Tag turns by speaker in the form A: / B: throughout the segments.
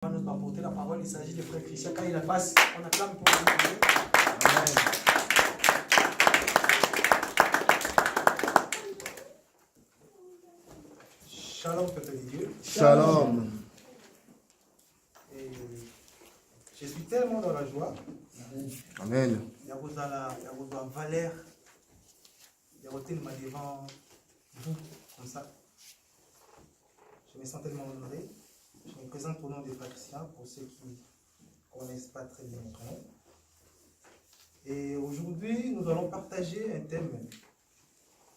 A: Nous va porter la parole. Il s'agit de frère Christian. Quand il la passe, on acclame pour lui. Amen. Shalom, peuple de Dieu.
B: Shalom.
A: Et je suis tellement dans la joie.
B: Amen.
A: Il y a Valère. Il y a Rotelma devant vous, comme ça. Je me sens tellement honoré. Je me présente au nom des frères Christian pour ceux qui ne connaissent pas très bien notre nom. Et aujourd'hui, nous allons partager un thème.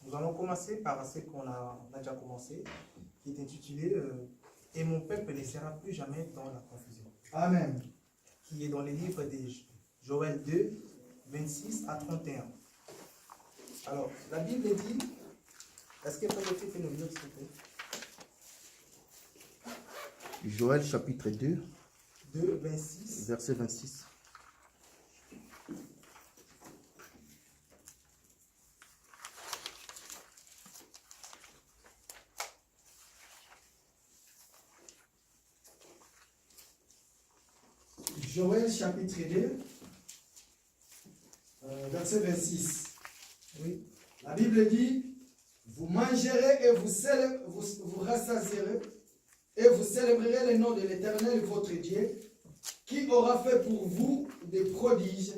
A: Nous allons commencer par ce qu'on a déjà commencé, qui est intitulé Et mon peuple ne sera plus jamais dans la confusion. Amen. Qui est dans les livres de Joël 2, 26 à 31. Alors, la Bible dit, est-ce que Frère peut nous lire s'il vous plaît?
B: Joël chapitre 2,
A: 26.
B: verset 26.
C: Joël chapitre 2, verset 26.
A: Oui.
C: La Bible dit, vous mangerez et vous rassasierez et vous célébrerez le nom de l'Éternel votre Dieu, qui aura fait pour vous des prodiges,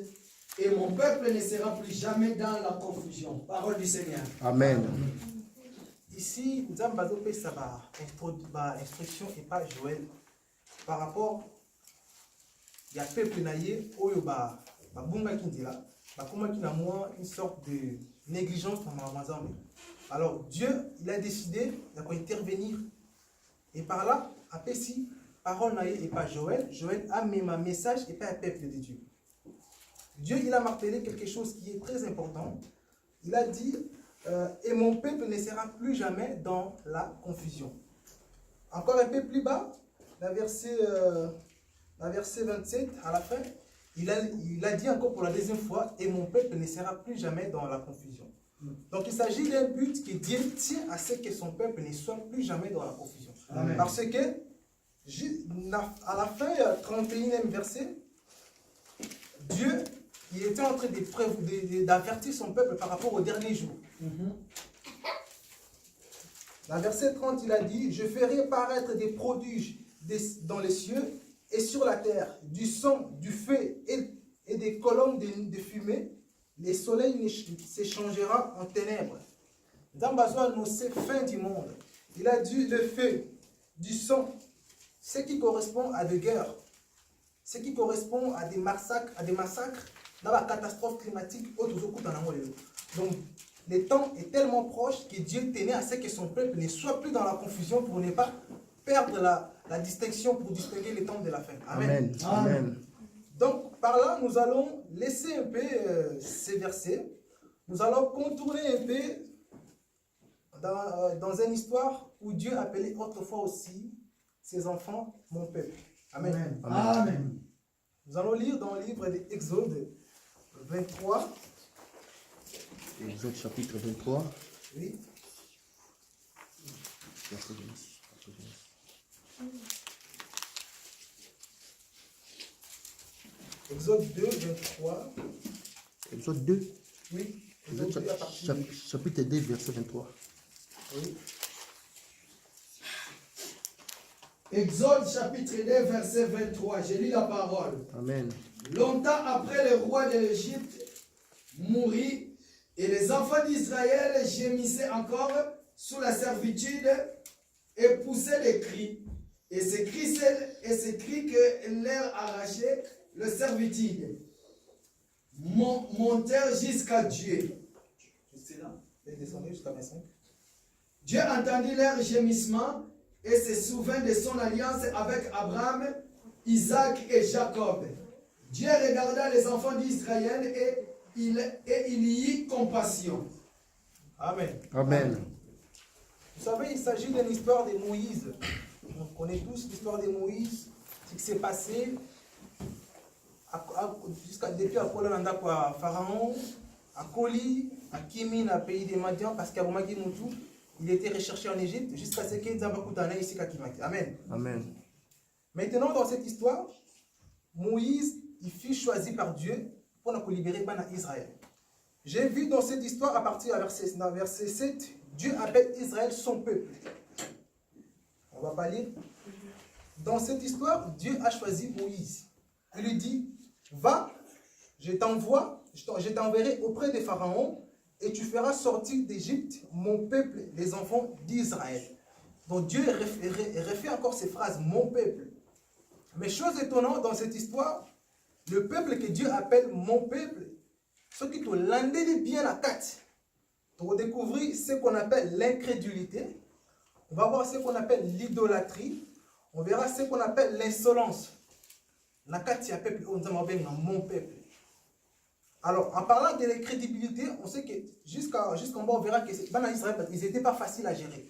C: et mon peuple ne sera plus jamais dans la confusion. Parole du Seigneur.
B: Amen.
A: Ici, nous avons besoin de instruction et pas Joël par rapport il y a peuple naïe oyoba babunga kindila bakoma kina moi une sorte de négligence dans ma maison. Alors Dieu il a décidé d'intervenir et par là après si parole naïe et pas Joël a mis un message et pas un peuple de Dieu. Dieu il a martelé quelque chose qui est très important. Il a dit et mon peuple ne sera plus jamais dans la confusion. Encore un peu plus bas, la verset 27, à la fin, il a dit encore pour la deuxième fois, et mon peuple ne sera plus jamais dans la confusion. Donc il s'agit d'un but que Dieu tient à ce que son peuple ne soit plus jamais dans la confusion. Amen. Parce que, à la fin, 31e verset, Dieu, il était en train d'avertir son peuple par rapport au dernier jour. Dans verset 30, il a dit, je ferai paraître des prodiges dans les cieux et sur la terre, du sang, du feu et des colonnes de fumée. Le soleil s'échangera en ténèbres. Dans Bazoua, nous c'est fin du monde. Il a dit le feu, du sang, ce qui correspond à des guerres, ce qui correspond à des massacres, dans la catastrophe climatique. Donc, le temps est tellement proche que Dieu tenait à ce que son peuple ne soit plus dans la confusion pour ne pas perdre la distinction, pour distinguer les temps de la fin. Amen.
B: Amen. Amen.
A: Donc, par là, nous allons laisser un peu ces versets. Nous allons contourner un peu dans une histoire où Dieu appelait autrefois aussi ses enfants mon peuple. Amen.
C: Amen. Amen.
A: Nous allons lire dans le livre d'Exode 23.
B: Exode chapitre 23.
A: Oui.
B: Verset 26.
A: Exode 2, 23.
B: Exode 2.
A: Oui.
B: Exode chapitre 2, verset 23.
A: Oui.
C: Exode chapitre 2, verset 23. Je lis la parole.
B: Amen.
C: Longtemps après, le roi de l'Égypte mourut et les enfants d'Israël gémissaient encore sous la servitude et poussaient des cris. Et ces cris que leur arrachait le servitude montèrent jusqu'à Dieu. Dieu entendit leur gémissement et se souvint de son alliance avec Abraham, Isaac et Jacob. Dieu regarda les enfants d'Israël et il y eut compassion.
A: Amen.
B: Amen.
A: Vous savez, il s'agit d'une histoire de Moïse. On connaît tous l'histoire de Moïse, ce qui s'est passé depuis à Kolanda pour Pharaon, à Koli, à Kimi, dans le pays des Madians, parce qu'à Romagi Moutou, il était recherché en Égypte jusqu'à ce qu'il y ait ici à Kimaki. Amen.
B: Amen.
A: Maintenant, dans cette histoire, Moïse, il fut choisi par Dieu pour nous libérer par Israël. J'ai vu dans cette histoire, à partir de verset 7, Dieu appelle Israël son peuple. On va pas lire. Dans cette histoire, Dieu a choisi Moïse. Il lui dit, va, je t'enverrai auprès des pharaons et tu feras sortir d'Égypte mon peuple, les enfants d'Israël. Donc Dieu refait encore ces phrases, mon peuple. Mais chose étonnante dans cette histoire, le peuple que Dieu appelle mon peuple, ce qui te l'endait bien la carte, pour découvrir ce qu'on appelle l'incrédulité, on va voir ce qu'on appelle l'idolâtrie, on verra ce qu'on appelle l'insolence. La carte, peuple, on dit mon peuple. Alors, en parlant de l'incrédibilité, on sait que jusqu'en bas, on verra que les Israël, ils n'étaient pas faciles à gérer.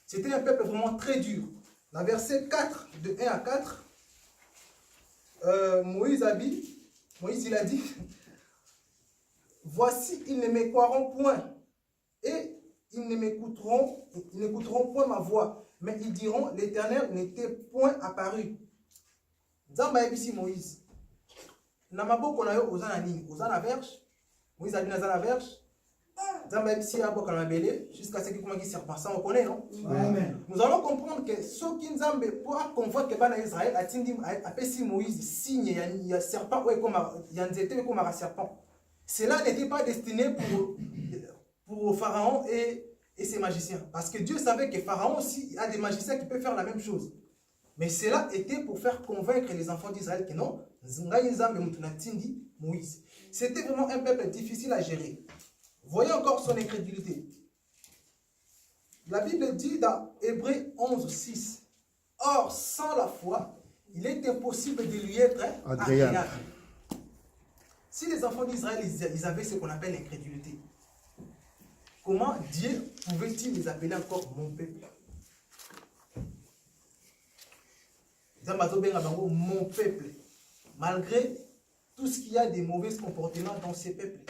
A: C'était un peuple vraiment très dur. Dans verset 4, de 1 à 4, Moïse il a dit, voici, ils ne me croiront point, et ils n'écouteront point ma voix, mais ils diront, l'Éternel n'était point apparu. Nzamba ebisi Moïse. Na maboko na yo oza na nini? Oza na verge. Moïse a dit na verge. Nzamba ebisi aboka na mabele jusqu'à ce qu'il commence à serpent. Ça on connaît, non?
C: Amen.
A: Nous allons comprendre que ceux qui Nzambe pour convaincre bana Israël atindi apesi Moïse signe il y a serpent ou comme il y a nzete comme un serpent. Cela n'était pas destiné pour Pharaon et ses magiciens, parce que Dieu savait que Pharaon aussi a des magiciens qui peuvent faire la même chose. Mais cela était pour faire convaincre les enfants d'Israël que non, Moïse. C'était vraiment un peuple difficile à gérer. Voyez encore son incrédulité. La Bible dit dans Hébreux 11, 6, or sans la foi, il est impossible de lui être agréable. Si les enfants d'Israël ils avaient ce qu'on appelle l'incrédulité, comment Dieu pouvait-il les appeler encore mon peuple? Mon peuple, malgré tout ce qu'il y a de mauvais comportements dans ces peuples.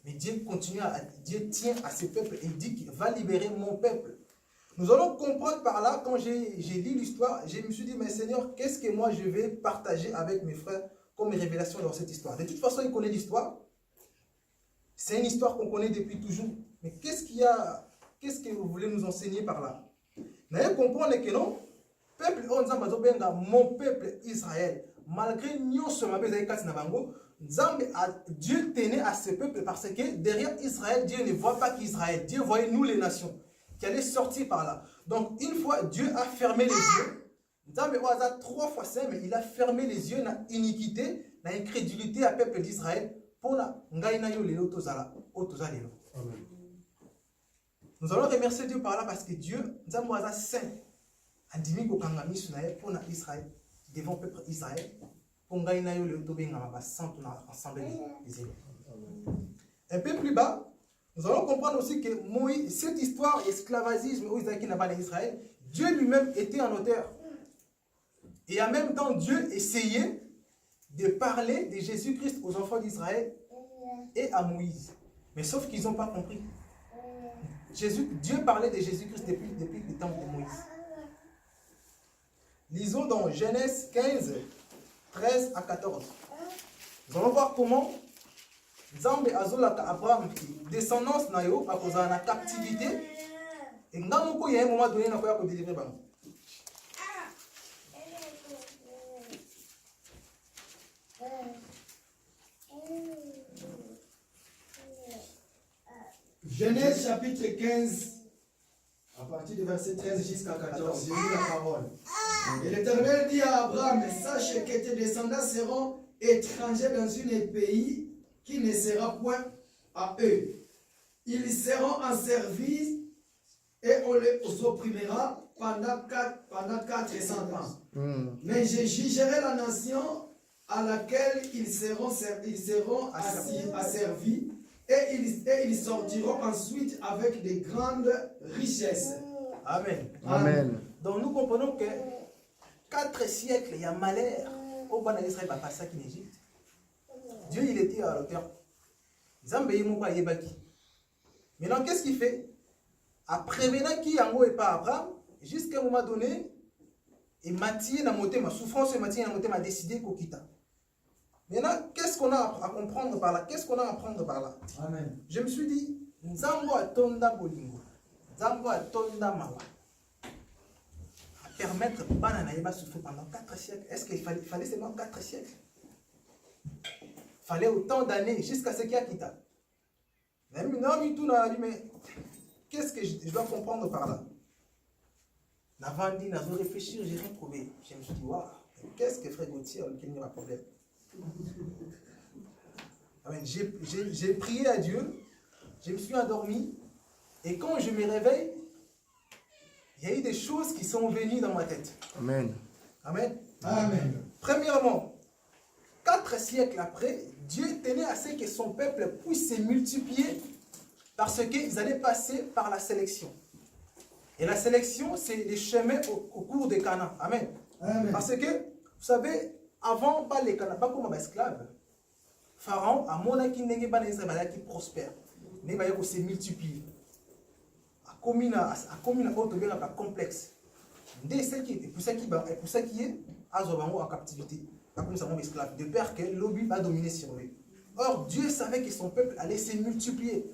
A: Mais Dieu Dieu tient à ces peuples et dit qu'il va libérer mon peuple. Nous allons comprendre par là, quand j'ai lu l'histoire, je me suis dit, mais Seigneur, qu'est-ce que moi je vais partager avec mes frères comme révélation dans cette histoire? De toute façon, ils connaissent l'histoire. C'est une histoire qu'on connaît depuis toujours. Mais qu'est-ce que vous voulez nous enseigner par là? Vous allez comprendre que non, peuple, mon peuple Israël, malgré nous sommes Dieu tenait à ce peuple parce que derrière Israël, Dieu ne voit pas qu'Israël. Dieu voyait nous les nations qui allaient sortir par là. Donc une fois, Dieu a fermé les yeux. Nzambe oaza 3 fois saint, mais il a fermé les yeux na iniquité, na incrédulité à peuple d'Israël pour la ngaina yo lelo tozala o tozalelo. Amen. Nous allons remercier Dieu par là parce que Dieu, Nzambe oaza saint, andimi ko kangami sunaye pour na Israël, devant peuple Israël, pour ngaina yo lelo tobenga ba saint na ensemble des élèves. Un peu plus bas, nous allons comprendre aussi que Moïse, cette histoire esclavagisme où Israël n'a pas d'Israël, Dieu lui-même était en auteur. Et en même temps, Dieu essayait de parler de Jésus-Christ aux enfants d'Israël et à Moïse. Mais sauf qu'ils n'ont pas compris. Dieu parlait de Jésus-Christ depuis le temps de Moïse. Lisons dans Genèse 15, 13 à 14. Nous allons voir comment Nzambe azolaka Abraham descendance na yo bakozala na captivité et ngamoko ya un moment donné na koya ko délivrer bango.
C: Genèse chapitre 15, à partir du verset 13 jusqu'à 14, j'ai lu la parole. Et l'Éternel dit à Abraham, sache que tes descendants seront étrangers dans un pays qui ne sera point à eux. Ils seront en service et on les opprimera pendant 400 ans. Mais je jugerai la nation à laquelle ils seront asservis et ils sortiront ensuite avec de grandes richesses.
A: Amen.
B: Amen.
A: Donc nous comprenons que 4 siècles, il y a malheur au bas d'Israël va passer en Égypte. Dieu, il était à l'auteur. Maintenant, qu'est-ce qu'il fait? Après, maintenant, qui en haut et pas Abraham, jusqu'à un moment donné, Et Mathieu ma souffrance, Mathieu m'a décidé qu'on quitte. Maintenant, qu'est-ce qu'on a à comprendre par là? Qu'est-ce qu'on a à apprendre par là?
C: Amen.
A: Je me suis dit, Nzambo atonda bolingo, Nzambo atonda mawa. Permettre Bananaïba souffrir pendant 4 siècles. Est-ce qu'il fallait seulement 4 siècles? Il fallait autant d'années jusqu'à ce qu'il y a quitté. Mais qu'est-ce que je dois comprendre par là? Avant de réfléchir, j'ai rien trouvé. Je me suis dit, waouh, qu'est-ce que Frère Gauthier, quel n'est pas problème? J'ai prié à Dieu, je me suis endormi, et quand je me réveille, il y a eu des choses qui sont venues dans ma tête.
B: Amen.
A: Amen.
C: Amen.
A: Premièrement, 4 siècles après, Dieu tenait à ce que son peuple puisse se multiplier parce qu'ils allaient passer par la sélection. Et la sélection, c'est les chemins au cours des Canaan. Amen.
C: Amen.
A: Parce que, vous savez, avant, pas les Canaan, pas comme esclaves, Pharaon a mon qui prospère. Mais il se multiplie. A commis un complexe. Dès celle qui est pour ça qui est en captivité, comme ça mon esclave, de peur que l'obus va dominer sur lui. Or Dieu savait que son peuple allait se multiplier.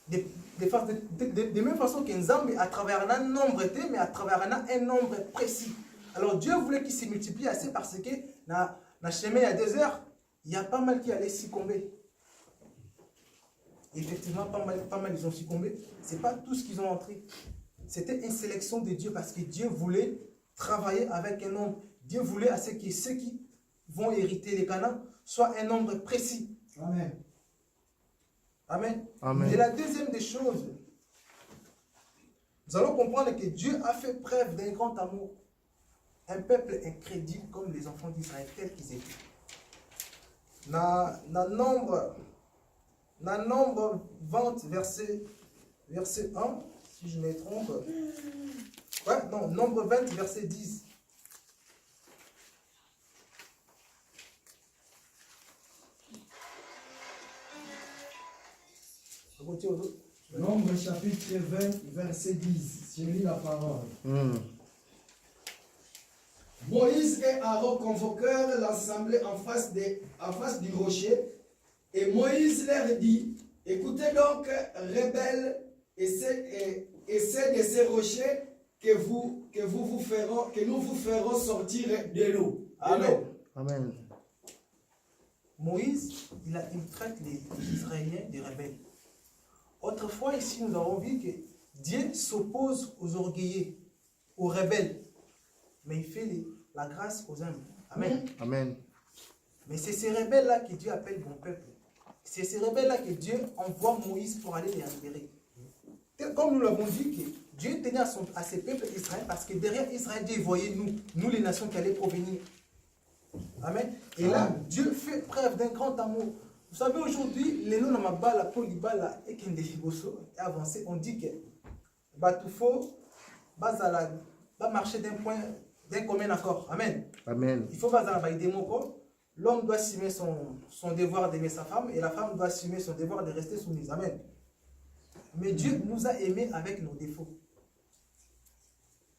A: De même façon qu'un Nzambe à travers un nombre était, mais à travers un nombre précis. Alors Dieu voulait qu'il se multiplie assez parce que dans le chemin à 2 heures, il y a pas mal qui allaient succomber. Effectivement, pas mal ils ont succombé. Ce n'est pas tout ce qu'ils ont entré. C'était une sélection de Dieu parce que Dieu voulait travailler avec un nombre. Dieu voulait à ce que ceux qui vont hériter les Canaan soient un nombre précis.
C: Amen.
A: Amen.
B: Amen.
A: Et la deuxième des choses, nous allons comprendre que Dieu a fait preuve d'un grand amour. Un peuple incrédule comme les enfants d'Israël, tels qu'ils étaient. Dans Nombre 20, verset 1, si je me trompe. Ouais, non, Nombre 20, verset 10.
C: Nombre chapitre 20, verset 10. Je lis la parole. Moïse et Aaron convoquèrent l'assemblée en face du rocher. Et Moïse leur dit, écoutez donc, rebelles, et c'est de ces rochers que nous vous ferons sortir de l'eau.
A: Amen.
B: Amen.
A: Moïse, il traite les Israéliens des rebelles. Autrefois, ici, nous avons vu que Dieu s'oppose aux orgueilleux, aux rebelles. Mais il fait la grâce aux humbles. Amen.
B: Amen.
A: Mais c'est ces rebelles-là que Dieu appelle bon peuple. C'est ces rebelles-là que Dieu envoie Moïse pour aller les libérer. Comme nous l'avons dit, que Dieu tenait à ses peuples Israël parce que derrière Israël, Dieu voyait nous les nations qui allaient provenir. Amen. Et là, Dieu fait preuve d'un grand amour. Vous savez, aujourd'hui, les noms dans ma balle, polybala et Kendeliboso est avancé. On dit que Batoufo va marcher d'un commun accord. Amen.
B: Amen.
A: Il faut pas l'homme doit assumer son devoir d'aimer sa femme et la femme doit assumer son devoir de rester soumise. Amen. Mais Dieu nous a aimés avec nos défauts.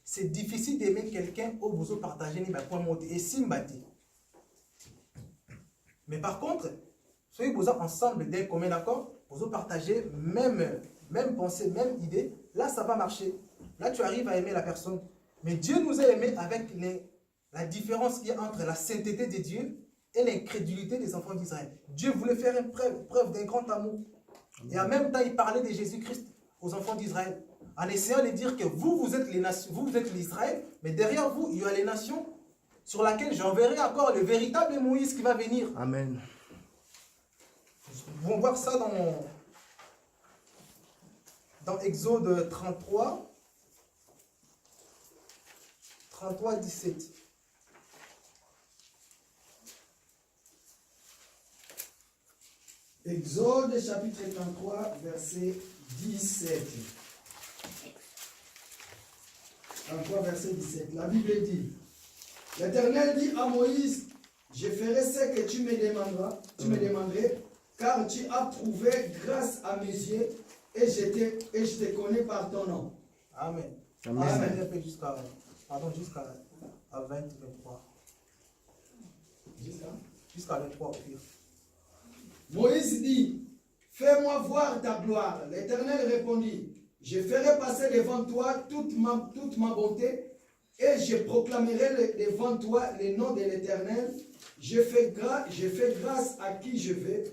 A: C'est difficile d'aimer quelqu'un au besoin de partager les points montés et sympathie. Mais par contre, soyez besoin ensemble d'un commun accord, vous partagez même pensée, même idée, là ça va marcher. Là tu arrives à aimer la personne. Mais Dieu nous a aimés avec la différence qu'il y a entre la sainteté de Dieu et l'incrédulité des enfants d'Israël. Dieu voulait faire une preuve d'un grand amour. Et en même temps, il parlait de Jésus-Christ aux enfants d'Israël. En essayant de dire que vous êtes les nations, vous êtes l'Israël, mais derrière vous, il y a les nations sur lesquelles j'enverrai encore le véritable Moïse qui va venir.
B: Amen.
A: Nous allons voir ça dans Exode 33, 17.
C: Exode chapitre 33, verset 17. 33, verset 17. La Bible dit, l'Éternel dit à Moïse, je ferai ce que tu me demanderais, car tu as trouvé grâce à mes yeux et je te connais par ton nom.
A: Amen.
C: Amen.
A: Jusqu'à à 20, 23.
C: Jusqu'à
A: Jusqu'à 23 au pire.
C: Moïse dit, fais-moi voir ta gloire. L'Éternel répondit, je ferai passer devant toi toute ma bonté et je proclamerai devant toi le nom de l'Éternel. Je fais grâce à qui je fais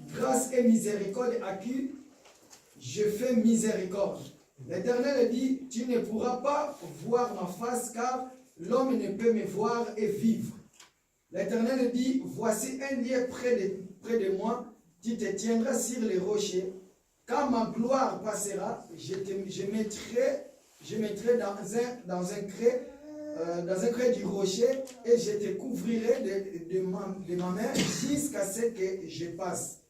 C: grâce et miséricorde à qui je fais miséricorde. L'Éternel dit, tu ne pourras pas voir ma face car l'homme ne peut me voir et vivre. L'Éternel dit, voici un lieu près de moi, tu te tiendras sur les rochers. Quand ma gloire passera, je mettrai dans un creux du rocher et je te couvrirai de ma main jusqu'à ce que je passe.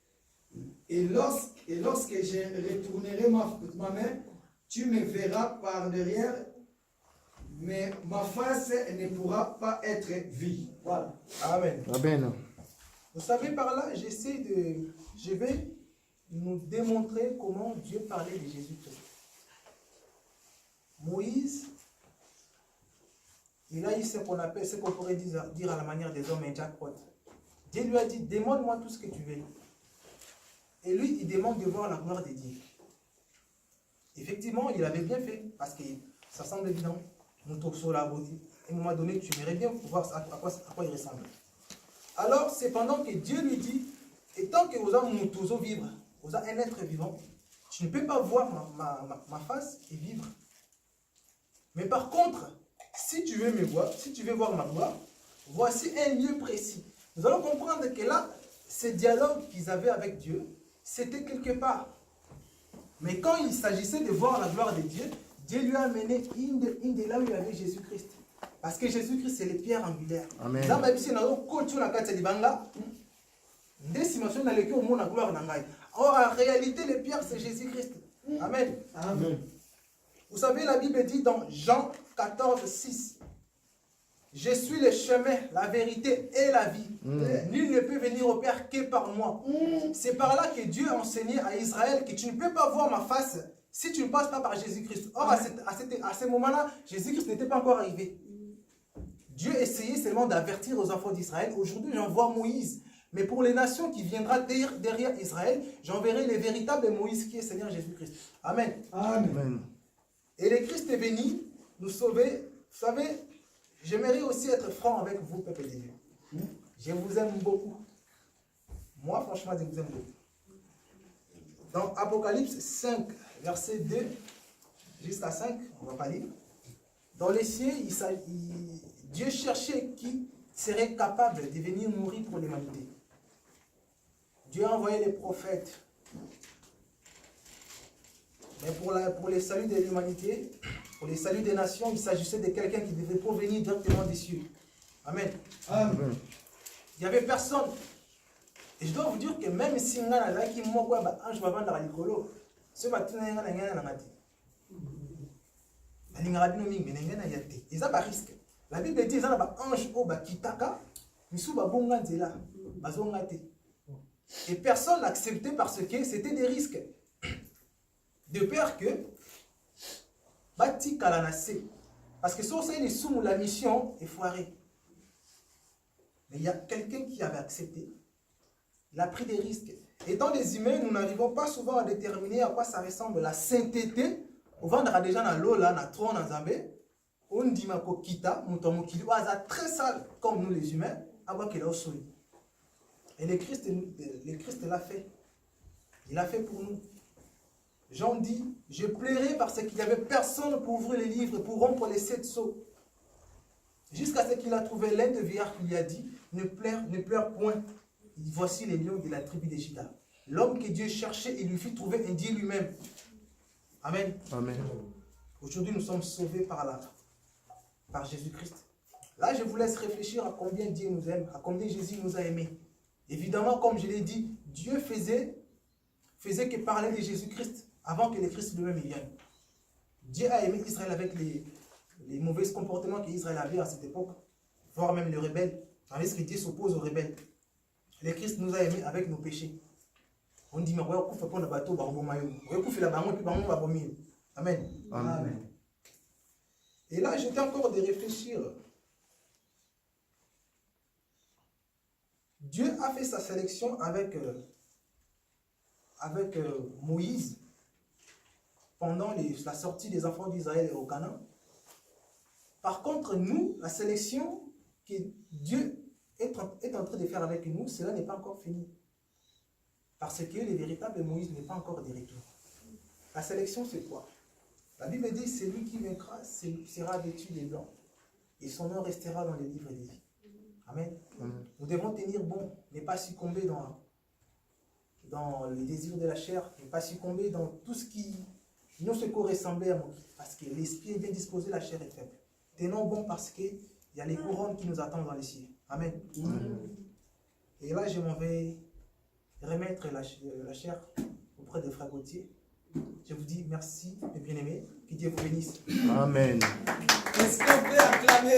C: Et lorsque je retournerai ma main, tu me verras par derrière, mais ma face ne pourra pas être vue. Voilà.
A: Amen.
B: Amen.
A: Vous savez, par là, je vais nous démontrer comment Dieu parlait de Jésus-Christ. Moïse, il a eu ce qu'on appelle, ce qu'on pourrait dire à la manière des hommes, un jackpot. Dieu lui a dit, demande-moi tout ce que tu veux. Et lui, il demande de voir la gloire de Dieu. Effectivement, il avait bien fait, parce que ça semble évident. À un moment donné, tu aimerais bien voir à quoi il ressemble. Alors, c'est pendant que Dieu lui dit, et tant que vous avez mon vivre, vous avez un être vivant, tu ne peux pas voir ma face et vivre. Mais par contre, si tu veux me voir, si tu veux voir ma gloire, voici un lieu précis. Nous allons comprendre que là, ce dialogue qu'ils avaient avec Dieu, c'était quelque part. Mais quand il s'agissait de voir la gloire de Dieu, Dieu lui a amené une de là où il y avait Jésus-Christ. Parce que Jésus-Christ, c'est les pierres angulaires.
B: Amen.
A: Or, en réalité, les pierres, c'est Jésus-Christ. Amen.
C: Amen.
A: Vous savez, la Bible dit dans Jean 14, 6, je suis le chemin, la vérité et la vie. Nul ne peut venir au Père que par moi. C'est par là que Dieu a enseigné à Israël que tu ne peux pas voir ma face si tu ne passes pas par Jésus-Christ. Or, à ce moment-là, Jésus-Christ n'était pas encore arrivé. Dieu essayait seulement d'avertir aux enfants d'Israël. Aujourd'hui, j'envoie Moïse. Mais pour les nations qui viendront derrière Israël, j'enverrai les véritables Moïse qui est Seigneur Jésus-Christ. Amen.
C: Amen.
A: Et le Christ est venu nous sauver. Vous savez, j'aimerais aussi être franc avec vous, peuple de Dieu. Je vous aime beaucoup. Moi, franchement, je vous aime beaucoup. Dans Apocalypse 5, verset 2 jusqu'à 5, on ne va pas lire. Dans les cieux, Dieu cherchait qui serait capable de venir mourir pour l'humanité. Dieu a envoyé les prophètes. Mais pour le salut de l'humanité, pour le salut des nations, il s'agissait de quelqu'un qui devait provenir directement des cieux. Amen.
C: Amen.
A: Il n'y avait personne. Et je dois vous dire que même si on a là qui m'a dit ange va vendre à l'écolo, ce matin on a rien à dit. Ils ont un risque. La Bible dit qu'ils ont un ange au bakitaka, ils ont un bon là, et personne n'acceptait parce que c'était des risques. De peur que Bati Kalanase. Parce que si on sait sous la mission est foirée. Mais il y a quelqu'un qui avait accepté. Il a pris des risques. Étant des humains, nous n'arrivons pas souvent à déterminer à quoi ça ressemble la sainteté. On vendra déjà dans l'eau, là, dans trop dans Zambé. On dit que kita, mutomokili, très sale, comme nous les humains, avant qu'il ait au sol. Et le Christ l'a fait. Il l'a fait pour nous. Jean dit, je pleurais parce qu'il n'y avait personne pour ouvrir les livres, pour rompre les 7 sceaux. Jusqu'à ce qu'il a trouvé l'un des vieillards qui lui a dit, ne pleure point. Voici les lions de la tribu de Juda. L'homme que Dieu cherchait et lui fit trouver un Dieu lui-même. Amen.
B: Amen.
A: Aujourd'hui, nous sommes sauvés par Jésus-Christ. Là, je vous laisse réfléchir à combien Dieu nous aime, à combien Jésus nous a aimés. Évidemment, comme je l'ai dit, Dieu faisait que parler de Jésus-Christ avant que le Christ lui-même vienne. Dieu a aimé Israël avec les mauvais comportements qu'Israël avait à cette époque, voire même les rebelles. Tandis que Dieu s'oppose aux rebelles. Le Christ nous a aimés avec nos péchés. On dit, mais Amen.
B: Amen.
A: Et Et là, j'étais encore de réfléchir. Dieu a fait sa sélection avec Moïse pendant la sortie des enfants d'Israël au Canaan. Par contre, nous, la sélection que Dieu est en train de faire avec nous, cela n'est pas encore fini. Parce que le véritable Moïse n'est pas encore de retour. La sélection, c'est quoi? La Bible dit, celui qui vaincra sera vêtu de blanc. Et son nom restera dans les livres de vie. Amen. Nous devons tenir bon, ne pas succomber dans les désirs de la chair, ne pas succomber dans tout ce qui nous se ressemblait à nous. Parce que l'esprit est bien disposé, la chair est faible. Tenons bon parce qu'il y a les couronnes qui nous attendent dans les cieux. Amen. Et là, je m'en vais remettre la chair auprès de Frère Gauthier. Je vous dis merci, mes bien-aimés. Que Dieu vous bénisse.
B: Amen.
C: Est-ce qu'on peut acclamer?